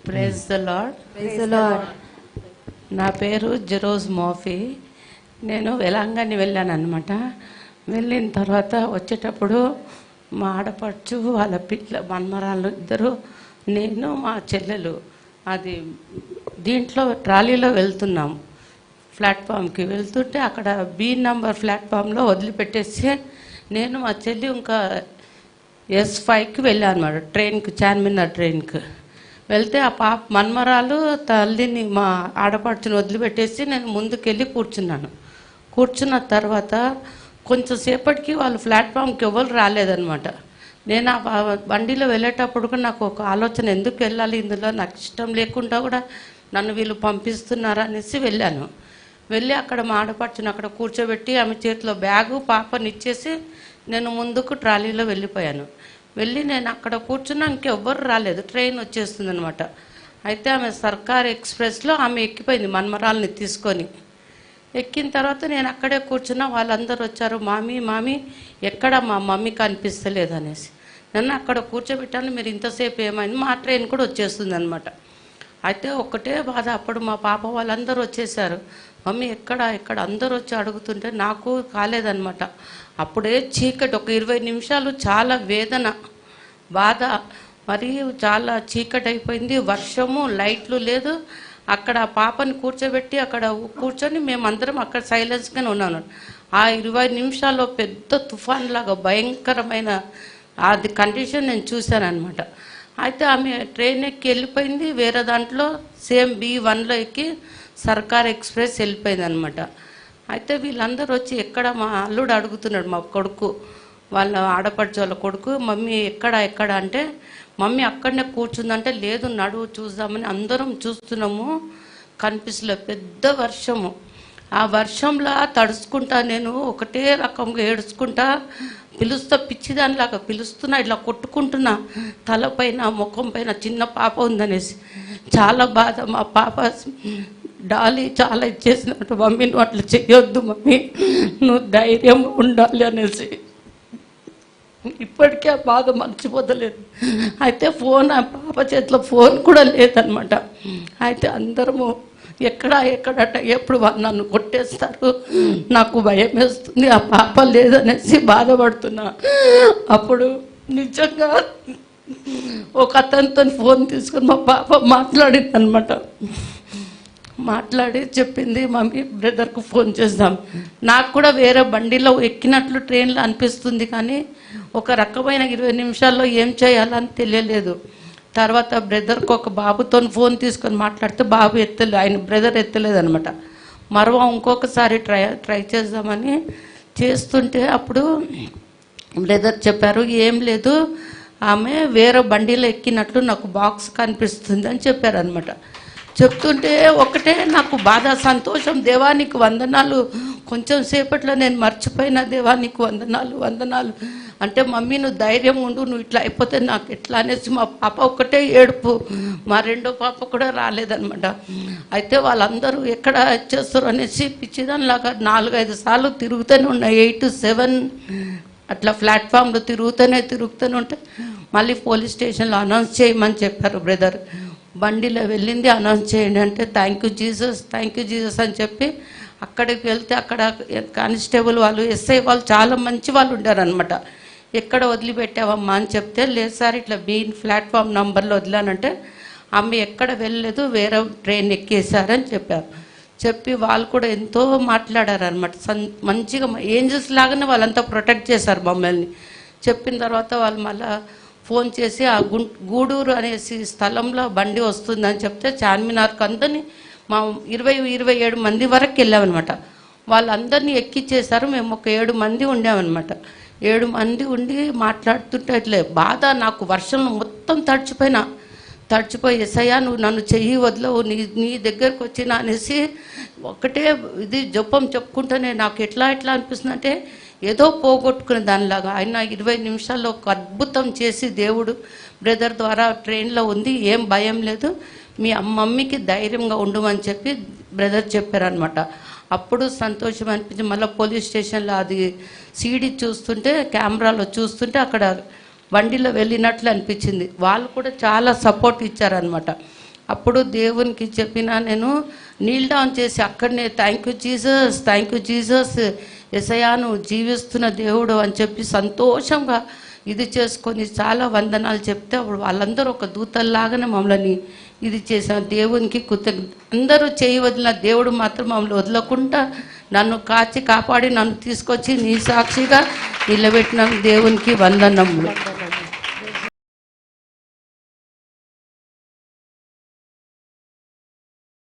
Praise the lord. Praise the lord. నా పేరు జెరోజ్ మోఫీ. నేను వెలంగాని వెళ్ళాను అనమాట. వెళ్ళిన తర్వాత వచ్చేటప్పుడు మా ఆడపడుచు వాళ్ళ మన్మరాళ్ళు ఇద్దరు, నేను మా చెల్లెలు అది దీంట్లో ట్రాలీలో వెళ్తున్నాం. ప్లాట్ఫామ్కి వెళ్తుంటే అక్కడ బి నంబర్ ప్లాట్ఫామ్లో వదిలిపెట్టేసి నేను మా చెల్లి ఇంకా S5కి వెళ్ళాను అనమాట. ట్రైన్కి, చార్మినార్ ట్రైన్కి వెళ్తే ఆ పాప మన్మరాలు తల్లిని మా ఆడపడుచుని వదిలిపెట్టేసి నేను ముందుకెళ్ళి కూర్చున్నాను. కూర్చున్న తర్వాత కొంచెం సేపటికి వాళ్ళు ప్లాట్ఫామ్కి ఎవరు రాలేదనమాట. నేను ఆ బండిలో వెళ్ళేటప్పుడు కూడా నాకు ఒక ఆలోచన, ఎందుకు వెళ్ళాలి ఇందులో, నాకు ఇష్టం లేకుండా కూడా నన్ను వీళ్ళు పంపిస్తున్నారా అనేసి వెళ్ళాను. వెళ్ళి అక్కడ మా ఆడపడుచుని అక్కడ కూర్చోబెట్టి ఆమె చేతిలో బ్యాగు పాపని ఇచ్చేసి నేను ముందుకు ట్రాలీలో వెళ్ళిపోయాను. వెళ్ళి నేను అక్కడ కూర్చున్నా, ఇంకెవ్వరు రాలేదు, ట్రైన్ వచ్చేస్తుంది అనమాట. అయితే ఆమె సర్కార్ ఎక్స్ప్రెస్లో ఆమె ఎక్కిపోయింది మన్మరాల్ని తీసుకొని. ఎక్కిన తర్వాత నేను అక్కడే కూర్చున్నా. వాళ్ళందరూ వచ్చారు, మామీ మామీ ఎక్కడ మా మమ్మీ కనిపిస్తలేదు అనేసి. నన్ను అక్కడ కూర్చోబెట్టాను. మీరు ఇంతసేపు ఏమైంది, మా ట్రైన్ కూడా వచ్చేస్తుంది అనమాట. అయితే ఒక్కటే బాధ, అప్పుడు మా పాప వాళ్ళందరూ వచ్చేసారు. మమ్మీ ఎక్కడ ఎక్కడ అందరూ వచ్చి అడుగుతుంటే నాకు కాలేదన్నమాట. అప్పుడే చీకటి, ఒక 20 నిమిషాలు చాలా వేదన, బాధ, మరి చాలా చీకటి అయిపోయింది. వర్షము, లైట్లు లేదు. అక్కడ పాపని కూర్చోబెట్టి అక్కడ కూర్చొని మేమందరం అక్కడ సైలెన్స్గానే ఉన్నాను. ఆ 20 నిమిషాల్లో పెద్ద తుఫాన్ లాగా భయంకరమైన అది కండిషన్ నేను చూశాను అనమాట. అయితే ఆమె ట్రైన్ ఎక్కి వెళ్ళిపోయింది, వేరే దాంట్లో సేమ్ B1లో ఎక్కి సర్కార్ ఎక్స్ప్రెస్ వెళ్ళిపోయింది అనమాట. అయితే వీళ్ళందరూ వచ్చి ఎక్కడ, మా అల్లుడు అడుగుతున్నాడు, మా కొడుకు వాళ్ళ ఆడపడుచు వాళ్ళ కొడుకు, మమ్మీ ఎక్కడ ఎక్కడ అంటే, మమ్మీ అక్కడనే కూర్చుందంటే, లేదు నడువు చూద్దామని అందరం చూస్తున్నాము, కనిపిస్తలే. పెద్ద వర్షము. ఆ వర్షంలో తడుచుకుంటా నేను ఒకటే రకంగా ఏడుచుకుంటా పిలుస్తా, పిచ్చిదానిలాగా పిలుస్తున్నా, ఇట్లా కొట్టుకుంటున్నా తలపైన ముఖం పైన. చిన్న పాప ఉందనేసి చాలా బాధ. మా పాప డాలీ చాలా ఇచ్చేసినట్టు, మమ్మీ నువ్వు అట్లా చెయ్యొద్దు మమ్మీ, నువ్వు ధైర్యం ఉండాలి అనేసి. ఇప్పటికీ ఆ బాధ మర్చిపోతలేదు. అయితే ఫోన్, ఆ పాప చేతిలో ఫోన్ కూడా లేదనమాట. అయితే అందరము ఎక్కడ ఎక్కడట, ఎప్పుడు నన్ను కొట్టేస్తారు, నాకు భయం వేస్తుంది, ఆ పాప లేదనేసి బాధపడుతున్నా. అప్పుడు నిజంగా ఒక అతనితో ఫోన్ తీసుకుని మా పాప మాట్లాడింది అనమాట. మాట్లాడి చెప్పింది, మమ్మీ బ్రదర్కు ఫోన్ చేద్దాం. నాకు కూడా వేరే బండిలో ఎక్కినట్లు ట్రైన్లో అనిపిస్తుంది, కానీ ఒక రకమైన 20 నిమిషాల్లో ఏం చేయాలని తెలియలేదు. తర్వాత బ్రదర్కి ఒక బాబుతో ఫోన్ తీసుకొని మాట్లాడితే బాబు ఎత్తలేదు, ఆయన బ్రదర్ ఎత్తలేదనమాట. ఇంకొకసారి ట్రై చేద్దామని చేస్తుంటే అప్పుడు బ్రదర్ చెప్పారు, ఏం లేదు, ఆమె వేరే బండిలో ఎక్కినట్లు నాకు బాక్స్ కనిపిస్తుంది అని చెప్పారనమాట. చెప్తుంటే ఒకటే నాకు బాధ, సంతోషం. దేవానికి వందనాలు, కొంచెం సేపట్లో నేను మర్చిపోయిన, దేవానికి వందనాలు వందనాలు అంటే, మమ్మీ నువ్వు ధైర్యం ఉండు, నువ్వు ఇట్లా అయిపోతే నాకు ఎట్లా అనేసి మా పాప ఒకటే ఏడుపు. మా రెండో పాప కూడా రాలేదనమాట. అయితే వాళ్ళందరూ ఎక్కడ చేస్తారు అనేసి పిచ్చిదానిలాగా 4-5 సార్లు తిరుగుతూనే ఉన్నాయి. 8-7 అట్లా ప్లాట్ఫామ్లో తిరుగుతూనే ఉంటే మళ్ళీ పోలీస్ స్టేషన్లో అనౌన్స్ చేయమని చెప్పారు బ్రదర్. బండిలో వెళ్ళింది, అనౌన్స్ చేయండి అంటే, థ్యాంక్ యూ జీసస్ అని చెప్పి అక్కడికి వెళ్తే అక్కడ కానిస్టేబుల్ వాళ్ళు, SI వాళ్ళు చాలా మంచి వాళ్ళు ఉండారనమాట. ఎక్కడ వదిలిపెట్టావమ్మా అని చెప్తే, లేదు సార్ ఇట్లా ప్లాట్ఫామ్ నంబర్లో వదిలానంటే, ఆమె ఎక్కడ వెళ్ళలేదు, వేరే ట్రైన్ ఎక్కేశారని చెప్పారు. చెప్పి వాళ్ళు కూడా ఎంతో మాట్లాడారనమాట. మంచిగా ఏంజల్స్ లాగానే వాళ్ళంతా ప్రొటెక్ట్ చేశారు మమ్మల్ని. చెప్పిన తర్వాత వాళ్ళు మళ్ళీ ఫోన్ చేసి ఆ గూడూరు అనేసి స్థలంలో బండి వస్తుందని చెప్తే, చార్మినార్కి అందరినీ మా 20-27 మంది వరకు వెళ్ళామన్నమాట. వాళ్ళందరినీ ఎక్కిచ్చేశారు. మేము ఒక 7 మంది ఉండామన్నమాట. 7 మంది ఉండి మాట్లాడుతుంటే అట్లే బాధ. నాకు వర్షంలో మొత్తం తడిచిపోయి ఎసయ్యా నువ్వు నన్ను చెయ్యి వదలవు, నీ దగ్గరకు వచ్చినా అనేసి ఒకటే ఇది జపం చెప్పుకుంటేనే నాకు ఎట్లా అనిపిస్తుంది అంటే, ఏదో పోగొట్టుకునే దానిలాగా. ఆయన 20 నిమిషాల్లో ఒక అద్భుతం చేసి దేవుడు బ్రదర్ ద్వారా ట్రైన్లో ఉంది, ఏం భయం లేదు, మీ మమ్మీకి ధైర్యంగా ఉండమని చెప్పి బ్రదర్ చెప్పారనమాట. అప్పుడు సంతోషం అనిపించి మళ్ళీ పోలీస్ స్టేషన్లో అది సీడీ చూస్తుంటే, కెమెరాలో చూస్తుంటే అక్కడ బండిలో వెళ్ళినట్లు అనిపించింది. వాళ్ళు కూడా చాలా సపోర్ట్ ఇచ్చారనమాట. అప్పుడు దేవునికి చెప్పిన నేను నీల్ డౌన్ చేసి అక్కడనే థ్యాంక్ యూ జీసస్ యేసయ్యా నువ్వు జీవిస్తున్న దేవుడు అని చెప్పి సంతోషంగా ఇది చేసుకొని చాలా వందనాలు చెప్తే అప్పుడు వాళ్ళందరూ ఒక దూతల్లాగానే మమ్మల్ని ఇది చేసిన దేవునికి అందరూ చేయి వదిలిన దేవుడు మాత్రం మమ్మల్ని వదలకుండా నన్ను కాచి కాపాడి నన్ను తీసుకొచ్చి నీ సాక్షిగా నిలబెట్టిన దేవునికి వందనములు.